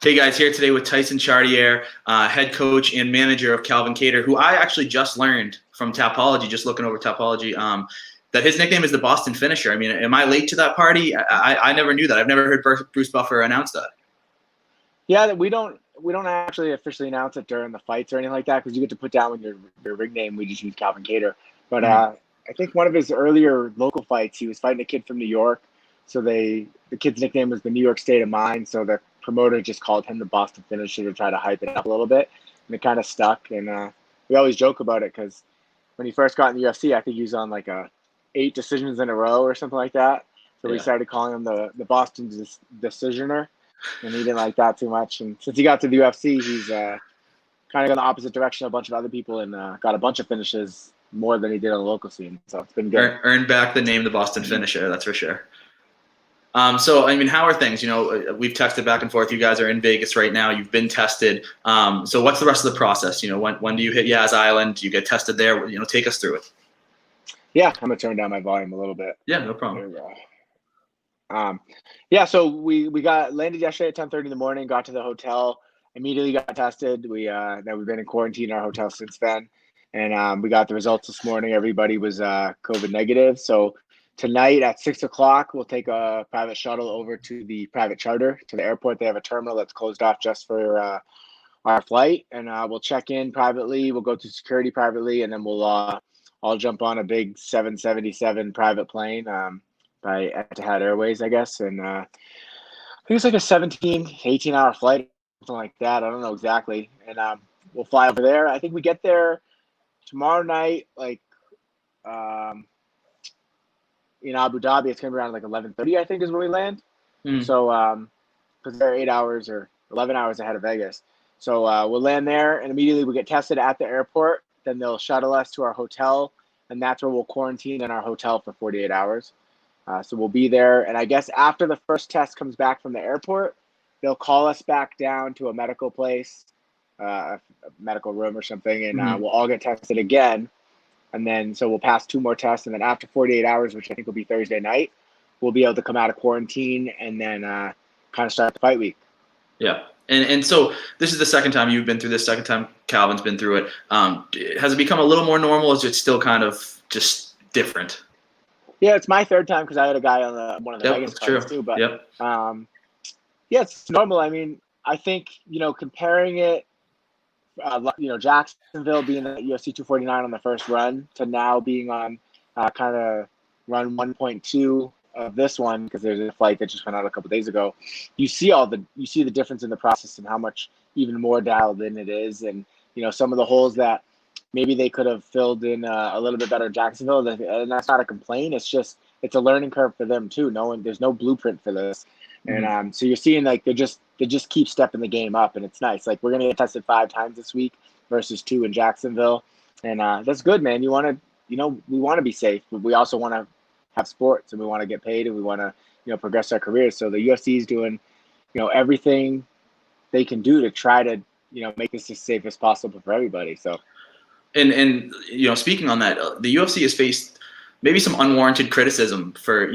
Hey guys, here today with Tyson Chartier, head coach and manager of Calvin Kattar, who I actually just learned from Tapology, just looking over Tapology, that his nickname is the Boston Finisher. I mean, am I late to that party? I never knew that. I've never heard Bruce Buffer announce that. Yeah, we don't actually officially announce it during the fights or anything like that, because you get to put down with your ring name. We just use Calvin Kattar. But I think one of his earlier local fights, he was fighting a kid from New York. So the kid's nickname was the New York State of Mind. So the promoter just called him the Boston Finisher to try to hype it up a little bit, and it kind of stuck. And we always joke about it because when he first got in the UFC, I think he was on like 8 decisions in a row or something like that. So we started calling him the Boston Decisioner, and he didn't like that too much. And since he got to the UFC, he's kind of gone the opposite direction of a bunch of other people and got a bunch of finishes more than he did on the local scene. So it's been good. Earned back the name the Boston Finisher, that's for sure. So, I mean, how are things? You know, we've texted back and forth. You guys are in Vegas right now. You've been tested. So what's the rest of the process? You know, when do you hit Yaz Island? Do you get tested there? You know, take us through it. Yeah, I'm going to turn down my volume a little bit. Yeah, no problem. Yeah, so we landed yesterday at 10:30 in the morning, got to the hotel, immediately got tested. We've been in quarantine in our hotel since then. And we got the results this morning. Everybody was COVID negative. So tonight at 6 o'clock, we'll take a private shuttle over to the private charter to the airport. They have a terminal that's closed off just for our flight. And we'll check in privately. We'll go through security privately. And then we'll all jump on a big 777 private plane by Etihad Airways, I guess. And I think it's like a 18-hour flight, something like that. I don't know exactly. And we'll fly over there. I think we get there tomorrow night, like in Abu Dhabi. It's going to be around like 11:30, I think, is where we land. So because they're 8 hours or 11 hours ahead of Vegas. So we'll land there, and immediately we get tested at the airport. Then they'll shuttle us to our hotel, and that's where we'll quarantine in our hotel for 48 hours. So we'll be there. And I guess after the first test comes back from the airport, they'll call us back down to a medical place, a medical room or something, and we'll all get tested again. And then so we'll pass 2 more tests. And then after 48 hours, which I think will be Thursday night, we'll be able to come out of quarantine and then kind of start the fight week. Yeah. And so this is the second time you've been through this, second time Calvin's been through it. Has it become a little more normal, or is it still kind of just different? Yeah, it's my third time because I had a guy on one of the Vegas fights too. But yeah, it's normal. I mean, I think, comparing it, Jacksonville being at UFC 249 on the first run to now being on kind of run 1.2 of this one, because there's a flight that just went out a couple days ago. You see the difference in the process and how much even more dialed in it is, and some of the holes that maybe they could have filled in a little bit better in Jacksonville, and that's not a complaint. It's just it's a learning curve for them too. There's no blueprint for this, and so you're seeing like they just keep stepping the game up, and it's nice. Like we're gonna get tested 5 times this week versus 2 in Jacksonville, and that's good, man. We want to be safe, but we also want to have sports, and we want to get paid, and we want to progress our careers. So the UFC is doing everything they can do to try to make this as safe as possible for everybody. So. And speaking on that, the UFC has faced maybe some unwarranted criticism for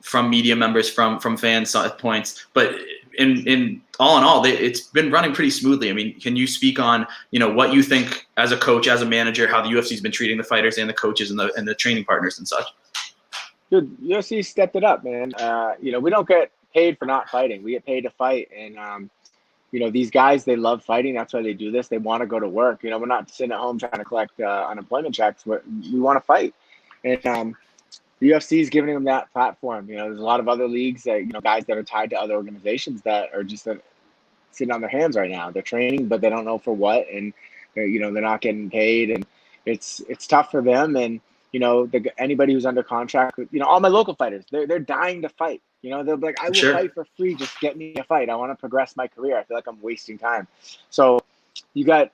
from media members, from fans at points, but in all, it's been running pretty smoothly. I mean, can you speak on what you think as a coach, as a manager, how the UFC's been treating the fighters and the coaches and the training partners and such? Dude, UFC stepped it up, man. We don't get paid for not fighting. We get paid to fight, and these guys, they love fighting. That's why they do this. They want to go to work. We're not sitting at home trying to collect unemployment checks. We want to fight. And the UFC is giving them that platform. There's a lot of other leagues that, guys that are tied to other organizations that are just sitting on their hands right now. They're training, but they don't know for what. And, they're not getting paid. And it's tough for them. And, anybody who's under contract, all my local fighters, they're dying to fight. They'll be like, I will fight for free. Just get me a fight. I want to progress my career. I feel like I'm wasting time. So you got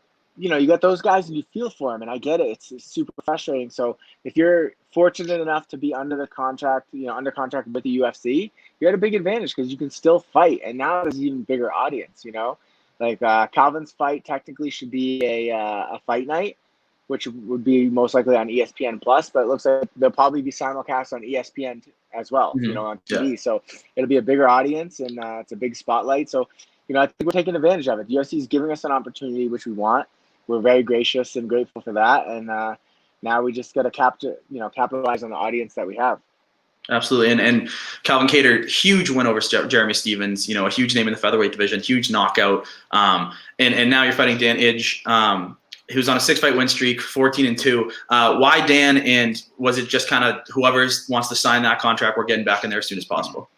those guys, and you feel for them. And I get it. It's super frustrating. So if you're fortunate enough to be under contract with the UFC, you had a big advantage because you can still fight. And now there's an even bigger audience, like Calvin's fight technically should be a fight night, which would be most likely on ESPN Plus, but it looks like there'll probably be simulcast on ESPN as well, on TV. So it'll be a bigger audience, and it's a big spotlight. So I think we're taking advantage of it. The UFC is giving us an opportunity, which we want. We're very gracious and grateful for that. And now we just got to capitalize on the audience that we have. Absolutely. And Calvin Kattar, huge win over Jeremy Stephens, a huge name in the featherweight division, huge knockout. And now you're fighting Dan Ige, who's on a 6-fight win streak, 14-2. Why Dan? And was it just kind of whoever wants to sign that contract, we're getting back in there as soon as possible?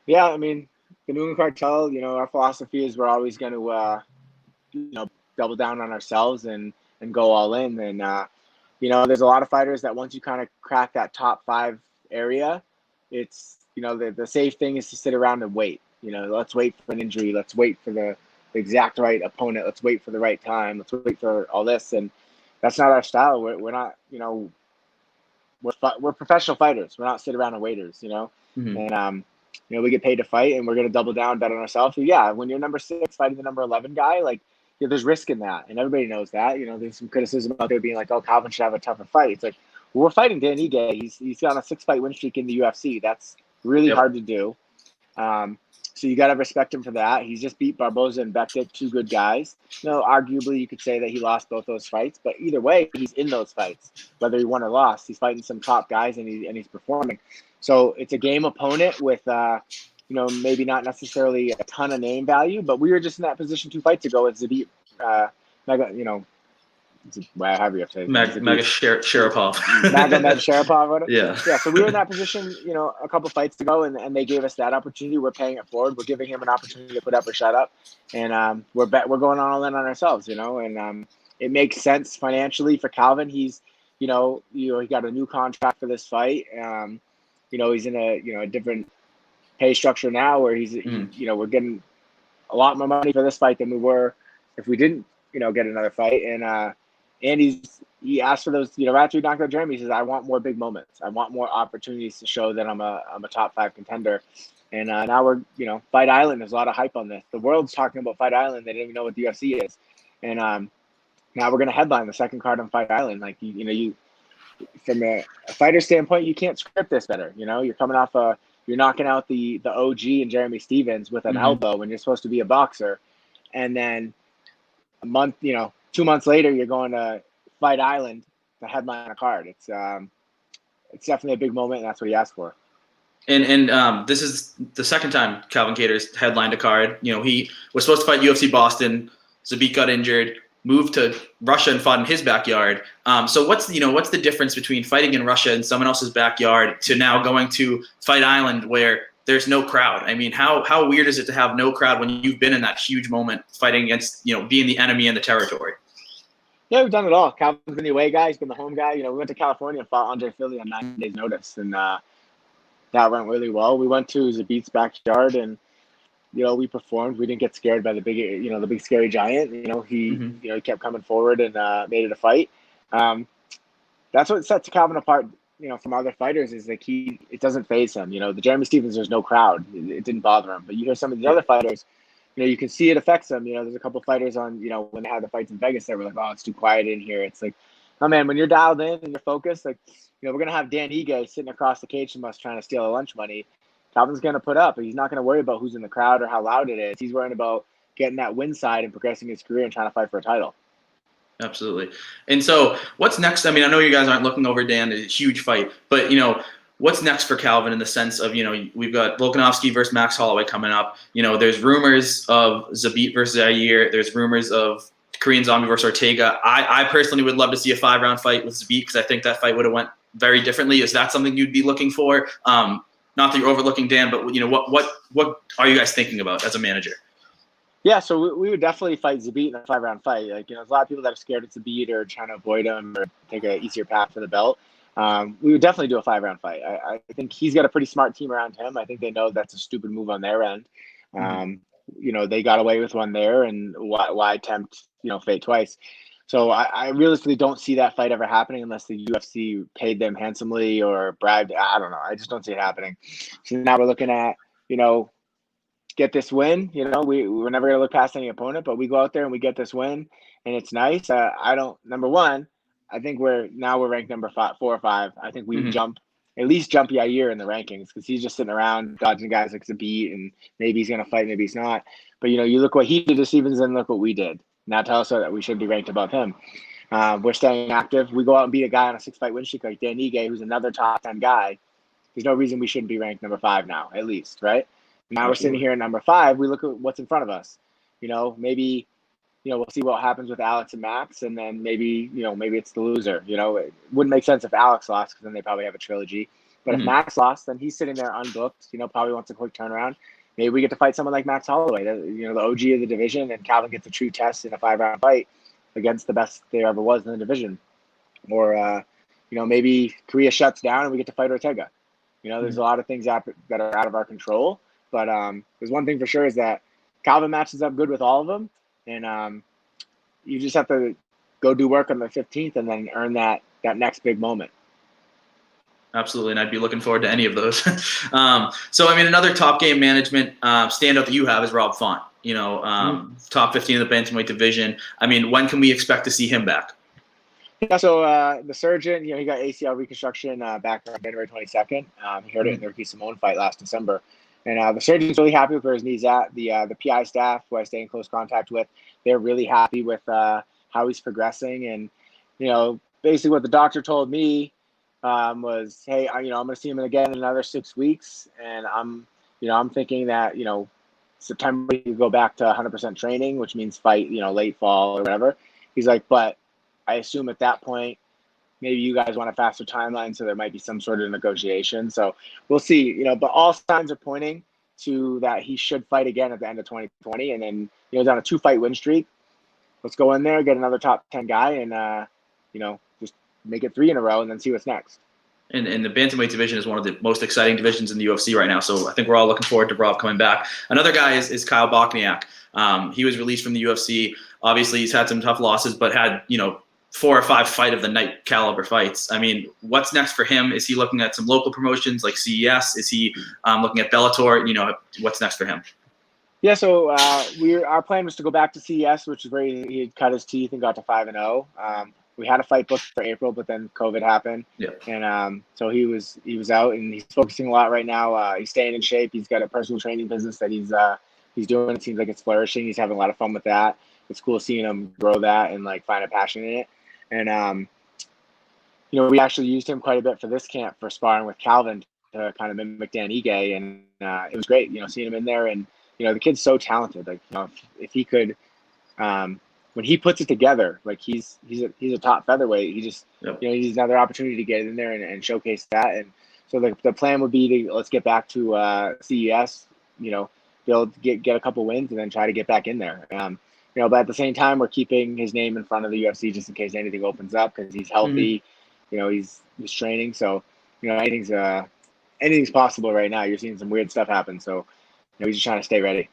Yeah, I mean, the England Cartel, our philosophy is we're always going to, double down on ourselves and go all in. And, there's a lot of fighters that once you kind of crack that top 5 area, it's, the safe thing is to sit around and wait. Let's wait for an injury. Let's wait for the exact right opponent. Let's wait for the right time. Let's wait for all this. And that's not our style. We're not, we're professional fighters. We're not sit around and waiters, Mm-hmm. And, we get paid to fight, and we're going to double down, bet on ourselves. So, yeah, when you're number 6 fighting the number 11 guy, like, there's risk in that, and everybody knows that. There's some criticism out there being like, oh, Calvin should have a tougher fight. It's like, well, we're fighting Dan Ige. He's got a 6-fight win streak in the UFC. That's really hard to do. So you got to respect him for that. He's just beat Barboza and Bektic, 2 good guys. Arguably you could say that he lost both those fights, but either way, he's in those fights, whether he won or lost. He's fighting some top guys, and he's performing. So it's a game opponent with, maybe not necessarily a ton of name value, but we were just in that position 2 fights ago with Zabit, however you have to say. Mega Sharapov. Magomed Sharapov. Yeah. Yeah. So we were in that position, a couple fights ago, and they gave us that opportunity. We're paying it forward. We're giving him an opportunity to put up or shut up, and we're going all in on ourselves, and it makes sense financially for Calvin. He's, he got a new contract for this fight. He's in a different pay structure now where we're getting a lot more money for this fight than we were if we didn't, get another fight. And he asked for those, after he knocked out Jeremy, he says, I want more big moments. I want more opportunities to show that I'm a top 5 contender. And now we're, Fight Island, there's a lot of hype on this. The world's talking about Fight Island. They didn't even know what the UFC is. And now we're going to headline the second card on Fight Island. Like, you from a fighter standpoint, you can't script this better. You're coming off you're knocking out the OG and Jeremy Stephens with an elbow when you're supposed to be a boxer. And then a month, 2 months later, you're going to Fight Island to headline a card. It's definitely a big moment, and that's what he asked for. And this is the second time Calvin Kattar's headlined a card. He was supposed to fight UFC Boston. Zabit got injured, moved to Russia and fought in his backyard. So what's the difference between fighting in Russia in someone else's backyard to now going to Fight Island where there's no crowd? I mean, how weird is it to have no crowd when you've been in that huge moment fighting against, being the enemy in the territory? Yeah, we've done it all. Calvin's been the away guy. He's been the home guy. We went to California and fought Andre Philly on 9 days' notice, and that went really well. We went to Zabit's backyard, and we performed. We didn't get scared by the big, the big scary giant. He kept coming forward and made it a fight. That's what sets Calvin apart, from other fighters is like it doesn't faze him. The Jeremy Stephens, there's no crowd. It didn't bother him. But you hear some of the other fighters, you can see it affects them. There's a couple of fighters on, when they had the fights in Vegas, they were like, oh, it's too quiet in here. It's like, oh man, when you're dialed in and you're focused, like, we're going to have Dan Ige sitting across the cage from us trying to steal our lunch money. Calvin's going to put up. He's not going to worry about who's in the crowd or how loud it is. He's worrying about getting that win side and progressing his career and trying to fight for a title. Absolutely. And so what's next? I mean, I know you guys aren't looking over Dan, a huge fight, but, what's next for Calvin in the sense of, we've got Volkanovski versus Max Holloway coming up. There's rumors of Zabit versus Zaire. There's rumors of Korean Zombie versus Ortega. I personally would love to see a 5-round fight with Zabit because I think that fight would have went very differently. Is that something you'd be looking for? Not that you're overlooking Dan, but what are you guys thinking about as a manager? Yeah, so we would definitely fight Zabit in a 5-round fight. Like, there's a lot of people that are scared of Zabit or trying to avoid him or take an easier path for the belt. We would definitely do a 5-round fight. I think he's got a pretty smart team around him. I think they know that's a stupid move on their end. They got away with one there, and why tempt, fate twice? So I realistically don't see that fight ever happening unless the UFC paid them handsomely or bribed. I don't know. I just don't see it happening. So now we're looking at, get this win. We're never going to look past any opponent, but we go out there and we get this win, and it's nice. Number one, I think we're ranked number 4 or 5. I think we jump at least jump Yair in the rankings, because he's just sitting around dodging guys like Zabit, and maybe he's going to fight, maybe he's not. But, you look what he did to Stevens and look what we did. Now tell us that we should be ranked above him. We're staying active. We go out and beat a guy on a 6-fight win streak like Dan Ige, who's another top 10 guy. There's no reason we shouldn't be ranked number 5 now, at least, right? Now we're sitting here at number 5. We look at what's in front of us. Maybe, we'll see what happens with Alex and Max, and then maybe it's the loser. It wouldn't make sense if Alex lost, because then they probably have a trilogy. But if Max lost, then he's sitting there unbooked, probably wants a quick turnaround. Maybe we get to fight someone like Max Holloway, the OG of the division, and Calvin gets a true test in a 5-round fight against the best there ever was in the division. Or, maybe Korea shuts down and we get to fight Ortega. There's a lot of things that are out of our control. But there's one thing for sure, is that Calvin matches up good with all of them. And you just have to go do work on the 15th and then earn that next big moment. Absolutely, and I'd be looking forward to any of those. So, another TopGame Management standout that you have is Rob Font. Top 15 in the bantamweight division. When can we expect to see him back? Yeah, so the surgeon, he got ACL reconstruction back on January 22nd. He hurt it in the Ricky Simone fight last December. And the surgeon's really happy with where his knee's at. The PI staff, who I stay in close contact with, they're really happy with how he's progressing. And, basically what the doctor told me was, hey, I'm going to see him again in another 6 weeks. And I'm thinking that, September you go back to 100% training, which means fight, late fall or whatever. He's like, but I assume at that point, maybe you guys want a faster timeline, so there might be some sort of negotiation. So we'll see, but all signs are pointing to that he should fight again at the end of 2020. And then, he's on a 2-fight win streak. Let's go in there, get another top 10 guy, and, just make it 3 in a row and then see what's next. And the bantamweight division is one of the most exciting divisions in the UFC right now. So I think we're all looking forward to Rob coming back. Another guy is Kyle Bochniak. He was released from the UFC. Obviously, he's had some tough losses, but had, 4 or 5 fight of the night caliber fights. What's next for him? Is he looking at some local promotions like CES? Is he looking at Bellator? What's next for him? Yeah, so our plan was to go back to CES, which is where he had cut his teeth and got to 5-0. We had a fight booked for April, but then COVID happened. Yeah. And so he was out, and he's focusing a lot right now. He's staying in shape. He's got a personal training business that he's doing. It seems like it's flourishing. He's having a lot of fun with that. It's cool seeing him grow that and find a passion in it. And we actually used him quite a bit for this camp for sparring with Calvin to kind of mimic Dan Ige, and it was great, seeing him in there. And the kid's so talented. If he could, when he puts it together, he's a top featherweight. He just he needs another opportunity to get in there and showcase that. And so the plan would be to let's get back to CES, be able to get a couple wins and then try to get back in there. But at the same time, we're keeping his name in front of the UFC just in case anything opens up, because he's healthy. He's training. So, anything's possible right now. You're seeing some weird stuff happen. So, he's just trying to stay ready.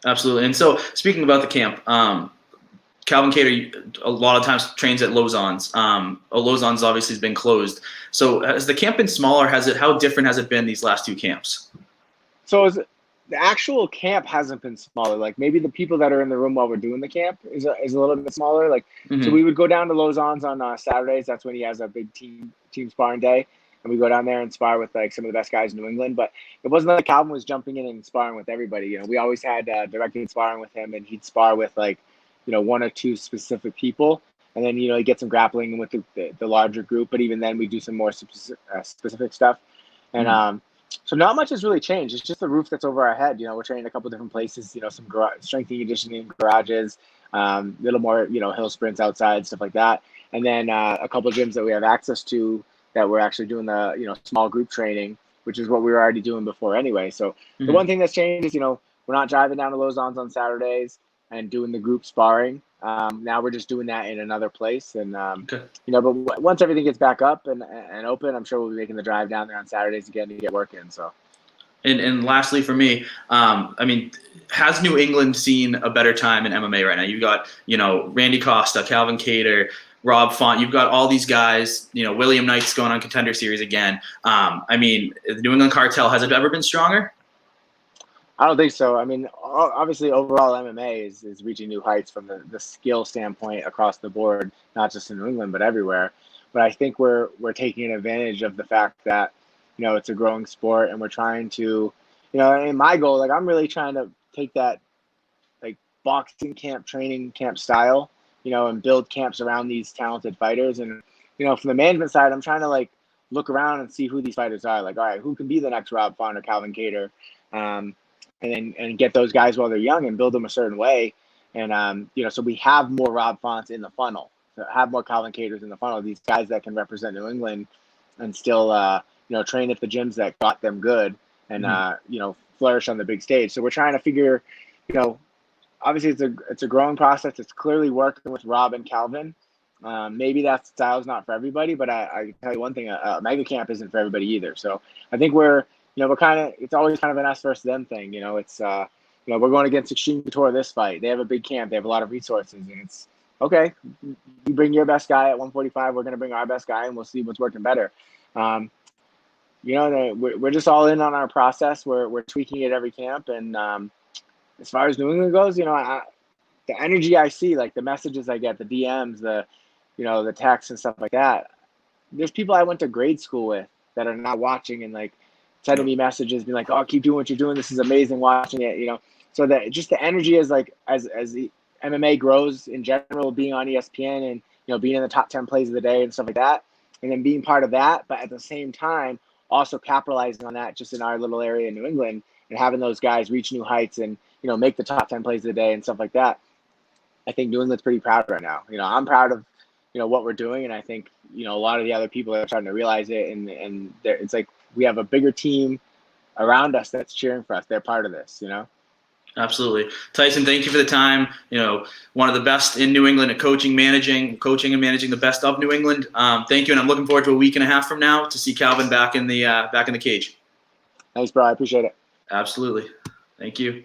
Absolutely. And so, speaking about the camp, Calvin Kattar a lot of times trains at Lausanne's. Lausanne's obviously has been closed. So, has the camp been smaller? How different has it been these last 2 camps? So, the actual camp hasn't been smaller. Maybe the people that are in the room while we're doing the camp is a little bit smaller. So we would go down to Lausanne's on Saturdays. That's when he has a big team sparring day. And we go down there and spar with some of the best guys in New England. But it wasn't like Calvin was jumping in and sparring with everybody. We always had directed sparring with him, and he'd spar with 1 or 2 specific people. And then, he'd get some grappling with the larger group. But even then, we do some more specific stuff. And so not much has really changed. It's just the roof that's over our head. We're training a couple different places, some strength and conditioning garages, little more, hill sprints outside, stuff like that. And then a couple of gyms that we have access to that we're actually doing the, small group training, which is what we were already doing before anyway. So the one thing that's changed is, we're not driving down to Lausanne's on Saturdays and doing the group sparring. Now we're just doing that in another place. And, but once everything gets back up and open, I'm sure we'll be making the drive down there on Saturdays again to get work in. So. And lastly for me, has New England seen a better time in MMA right now? You've got, Randy Costa, Calvin Kattar, Rob Font. You've got all these guys, William Knight's going on Contender Series again. The New England Cartel, has it ever been stronger? I don't think so. Obviously, overall MMA is reaching new heights from the skill standpoint across the board, not just in New England, but everywhere. But I think we're taking advantage of the fact that, it's a growing sport, and we're trying to, and my goal, like I'm really trying to take that like boxing camp, training camp style, and build camps around these talented fighters. And, from the management side, I'm trying to like look around and see who these fighters are. Like, all right, who can be the next Rob Font or Calvin Kattar? And get those guys while they're young and build them a certain way. And, so we have more Rob Fonts in the funnel, so have more Calvin Kattars in the funnel, these guys that can represent New England and still, train at the gyms that got them good and, flourish on the big stage. So we're trying to figure, obviously it's a growing process. It's clearly working with Rob and Calvin. Maybe that style's not for everybody, but I can tell you one thing, a mega camp isn't for everybody either. So I think we're kind of, it's always kind of an us versus them thing. It's, we're going against Extreme Couture this fight. They have a big camp. They have a lot of resources, and it's okay. You bring your best guy at 145. We're going to bring our best guy, and we'll see what's working better. We're just all in on our process. We're tweaking it every camp. And as far as New England goes, the energy I see, like the messages I get, the DMs, the texts and stuff like that. There's people I went to grade school with that are now watching and like sending me messages, being like, "Oh, keep doing what you're doing. This is amazing watching it." So that just the energy is like as the MMA grows in general, being on ESPN and being in the top 10 plays of the day and stuff like that, and then being part of that, but at the same time also capitalizing on that just in our little area in New England and having those guys reach new heights and make the top 10 plays of the day and stuff like that. I think New England's pretty proud right now. I'm proud of what we're doing, and I think a lot of the other people are starting to realize it, and it's like we have a bigger team around us that's cheering for us. They're part of this, Absolutely. Tyson, thank you for the time. One of the best in New England at coaching and managing the best of New England. Thank you, and I'm looking forward to a week and a half from now to see Calvin back in the cage. Thanks, bro. I appreciate it. Absolutely. Thank you.